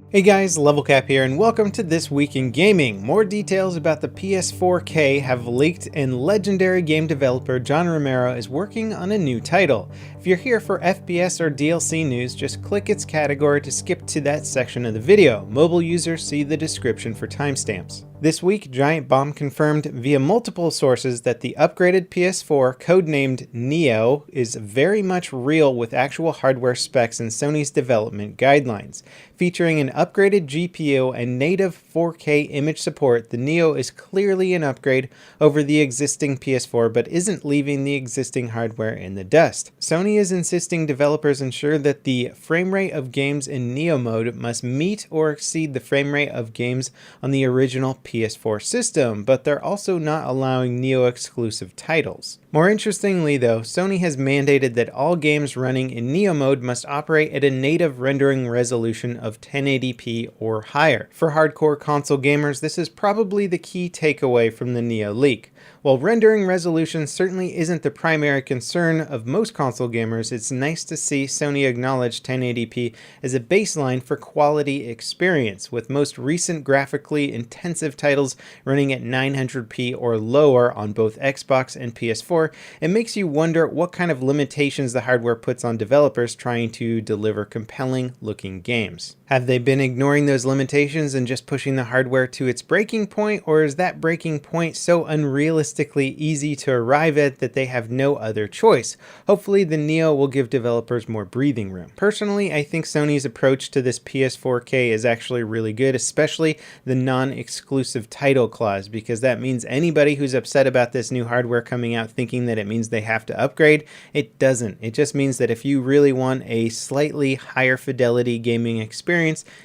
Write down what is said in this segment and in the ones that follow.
Hey guys, LevelCap here, and welcome to This Week in Gaming. More details about the PS4K have leaked, and legendary game developer John Romero is working on a new title. If you're here for FPS or DLC news, just click its category to skip to that section of the video. Mobile users see the description for timestamps. This week, Giant Bomb confirmed via multiple sources that the upgraded PS4, codenamed Neo, is very much real with actual hardware specs and Sony's development guidelines. Featuring an upgraded GPU and native 4K image support, the Neo is clearly an upgrade over the existing PS4 but isn't leaving the existing hardware in the dust. Sony is insisting developers ensure that the frame rate of games in Neo mode must meet or exceed the frame rate of games on the original PS4 system, but they're also not allowing Neo exclusive titles. More interestingly though, Sony has mandated that all games running in Neo mode must operate at a native rendering resolution of 1080p or higher. For hardcore console gamers, this is probably the key takeaway from the Neo leak. While rendering resolution certainly isn't the primary concern of most console gamers, it's nice to see Sony acknowledge 1080p as a baseline for quality experience, with most recent graphically intensive titles running at 900p or lower on both Xbox and PS4. It makes you wonder what kind of limitations the hardware puts on developers trying to deliver compelling looking games. Have they been ignoring those limitations and just pushing the hardware to its breaking point, or is that breaking point so unrealistically easy to arrive at that they have no other choice? Hopefully the Neo will give developers more breathing room. Personally, I think Sony's approach to this PS4K is actually really good, especially the non-exclusive title clause, because that means anybody who's upset about this new hardware coming out thinking that it means they have to upgrade, it doesn't. It just means that if you really want a slightly higher fidelity gaming experience,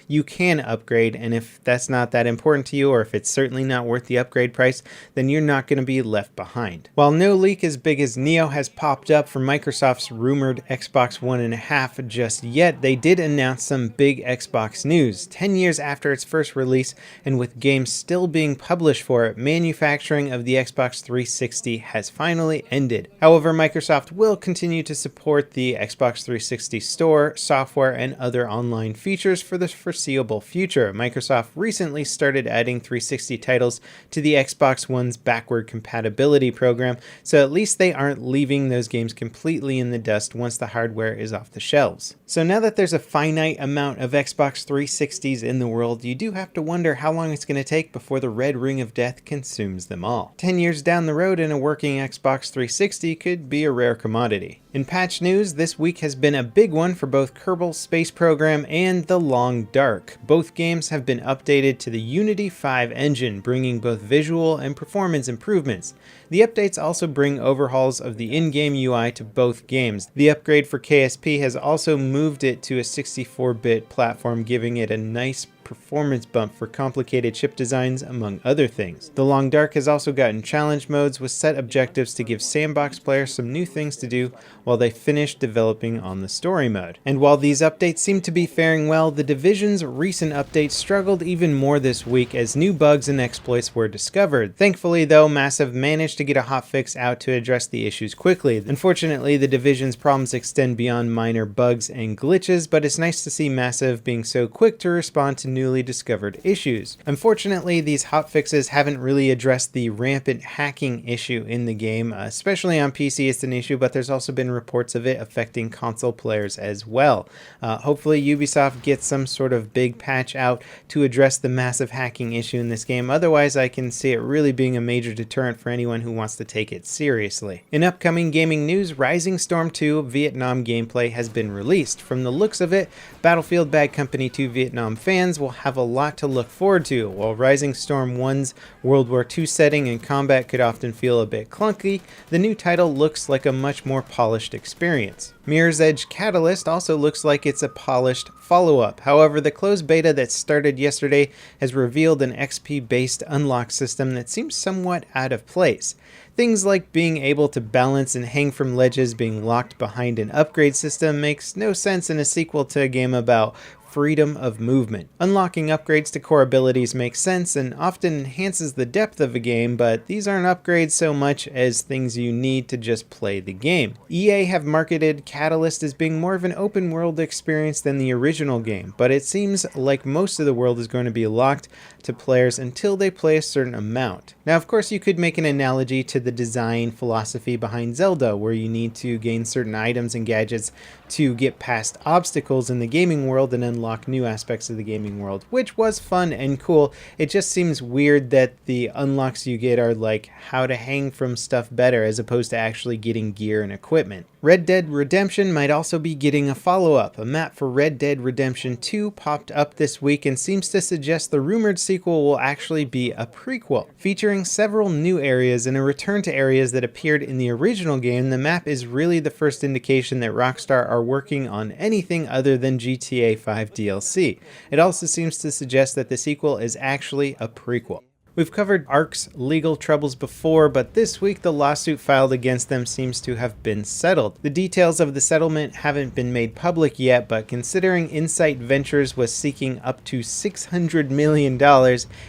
you can upgrade, and if that's not that important to you, or if it's certainly not worth the upgrade price, then you're not going to be left behind. While no leak as big as Neo has popped up for Microsoft's rumored Xbox One and a half just yet, they did announce some big Xbox news. 10 years after its first release, and with games still being published for it, manufacturing of the Xbox 360 has finally ended. However, Microsoft will continue to support the Xbox 360 store, software, and other online features for the foreseeable future. Microsoft recently started adding 360 titles to the Xbox One's backward compatibility program, so at least they aren't leaving those games completely in the dust once the hardware is off the shelves. So now that there's a finite amount of Xbox 360s in the world, you do have to wonder how long it's going to take before the red ring of death consumes them all. 10 years down the road and a working Xbox 360 could be a rare commodity. In patch news, this week has been a big one for both Kerbal Space Program and The Long Dark. Both games have been updated to the Unity 5 engine, bringing both visual and performance improvements. The updates also bring overhauls of the in-game UI to both games. The upgrade for KSP has also moved it to a 64-bit platform, giving it a nice performance bump for complicated chip designs, among other things. The Long Dark has also gotten challenge modes with set objectives to give sandbox players some new things to do while they finish developing on the story mode. And while these updates seem to be faring well, the Division's recent updates struggled even more this week as new bugs and exploits were discovered. Thankfully though, Massive managed to get a hotfix out to address the issues quickly. Unfortunately, the Division's problems extend beyond minor bugs and glitches, but it's nice to see Massive being so quick to respond to newly discovered issues. Unfortunately, these hotfixes haven't really addressed the rampant hacking issue in the game, especially on PC it's an issue, but there's also been reports of it affecting console players as well. Hopefully Ubisoft gets some sort of big patch out to address the massive hacking issue in this game, otherwise I can see it really being a major deterrent for anyone who wants to take it seriously. In upcoming gaming news, Rising Storm 2 Vietnam gameplay has been released. From the looks of it, Battlefield Bad Company 2 Vietnam fans will have a lot to look forward to. While Rising Storm 1's World War II setting and combat could often feel a bit clunky, the new title looks like a much more polished experience. Mirror's Edge Catalyst also looks like it's a polished follow-up. However, the closed beta that started yesterday has revealed an XP-based unlock system that seems somewhat out of place. Things like being able to balance and hang from ledges being locked behind an upgrade system makes no sense in a sequel to a game about freedom of movement. Unlocking upgrades to core abilities makes sense and often enhances the depth of a game, but these aren't upgrades so much as things you need to just play the game. EA have marketed Catalyst as being more of an open world experience than the original game, but it seems like most of the world is going to be locked to players until they play a certain amount. Now, of course, you could make an analogy to the design philosophy behind Zelda, where you need to gain certain items and gadgets to get past obstacles in the gaming world and unlock new aspects of the gaming world, which was fun and cool. It just seems weird that the unlocks you get are like how to hang from stuff better as opposed to actually getting gear and equipment. Red Dead Redemption might also be getting a follow-up. A map for Red Dead Redemption 2 popped up this week and seems to suggest the rumored sequel will actually be a prequel. Featuring several new areas and a return to areas that appeared in the original game, the map is really the first indication that Rockstar are working on anything other than GTA 5 DLC. It also seems to suggest that the sequel is actually a prequel. We've covered Ark's legal troubles before, but this week the lawsuit filed against them seems to have been settled. The details of the settlement haven't been made public yet, but considering Insight Ventures was seeking up to $600 million,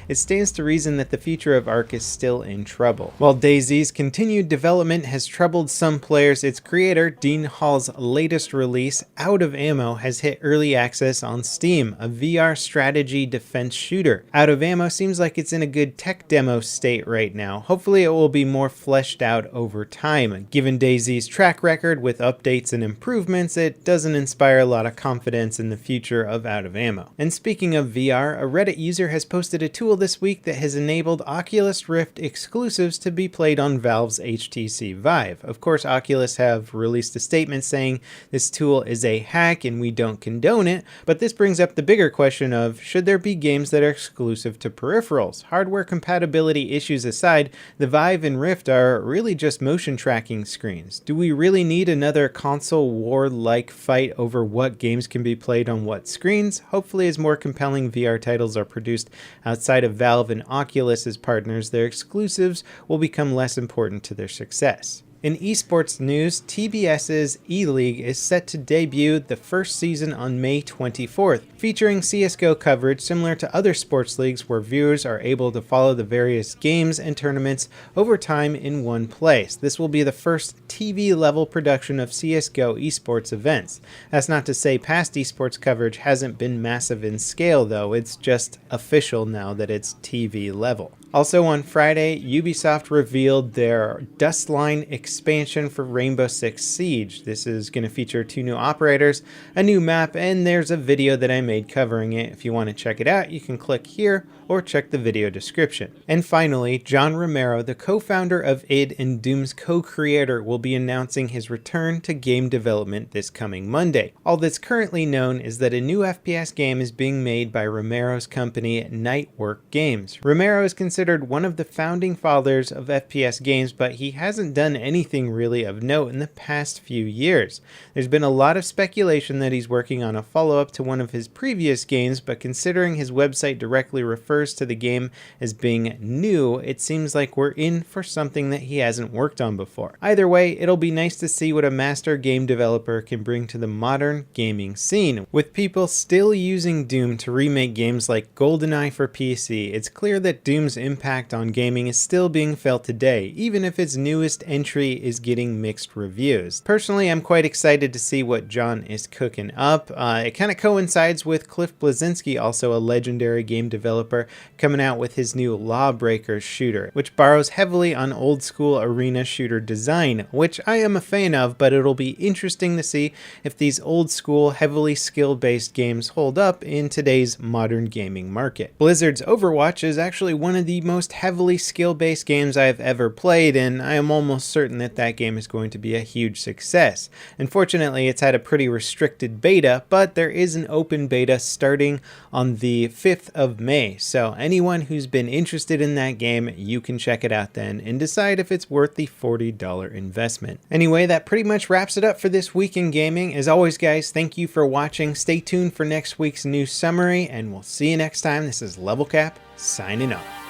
it stands to reason that the future of Ark is still in trouble. While DayZ's continued development has troubled some players, its creator, Dean Hall's latest release, Out of Ammo, has hit early access on Steam, a VR strategy defense shooter. Out of Ammo seems like it's in a good tech demo state right now. Hopefully it will be more fleshed out over time. Given DayZ's track record with updates and improvements, it doesn't inspire a lot of confidence in the future of Out of Ammo. And speaking of VR, a Reddit user has posted a tool this week that has enabled Oculus Rift exclusives to be played on Valve's HTC Vive. Of course, Oculus have released a statement saying this tool is a hack and we don't condone it, but this brings up the bigger question of, should there be games that are exclusive to peripherals? Hardware compatibility issues aside, the Vive and Rift are really just motion tracking screens. Do we really need another console war-like fight over what games can be played on what screens? Hopefully, as more compelling VR titles are produced outside of Valve and Oculus as partners, their exclusives will become less important to their success. In esports news, TBS's E-League is set to debut the first season on May 24th, featuring CSGO coverage similar to other sports leagues where viewers are able to follow the various games and tournaments over time in one place. This will be the first TV-level production of CSGO esports events. That's not to say past esports coverage hasn't been massive in scale, though. It's just official now that it's TV level. Also on Friday, Ubisoft revealed their Dustline expansion for Rainbow Six Siege. This is going to feature 2 new operators, a new map, and there's a video that I made covering it. If you want to check it out, you can click here or check the video description. And finally, John Romero, the co-founder of id and Doom's co-creator, will be announcing his return to game development this coming Monday. All that's currently known is that a new FPS game is being made by Romero's company, Nightwork Games. Romero is considered one of the founding fathers of FPS games, but he hasn't done anything really of note in the past few years. There's been a lot of speculation that he's working on a follow-up to one of his previous games, but considering his website directly refers to the game as being new, it seems like we're in for something that he hasn't worked on before. Either way, it'll be nice to see what a master game developer can bring to the modern gaming scene. With people still using Doom to remake games like GoldenEye for PC, it's clear that Doom's impact on gaming is still being felt today, even if its newest entry is getting mixed reviews. Personally, I'm quite excited to see what John is cooking up. It kind of coincides with Cliff Bleszinski, also a legendary game developer, coming out with his new Lawbreakers shooter, which borrows heavily on old school arena shooter design, which I am a fan of, but it'll be interesting to see if these old school, heavily skill-based games hold up in today's modern gaming market. Blizzard's Overwatch is actually one of the most heavily skill-based games I have ever played, and I am almost certain that that game is going to be a huge success. Unfortunately, it's had a pretty restricted beta, but there is an open beta starting on the 5th of May, so anyone who's been interested in that game, you can check it out then and decide if it's worth the $40 investment. Anyway, that pretty much wraps it up for this week in gaming. As always, guys, thank you for watching. Stay tuned for next week's news summary, and we'll see you next time. This is LevelCap, signing off.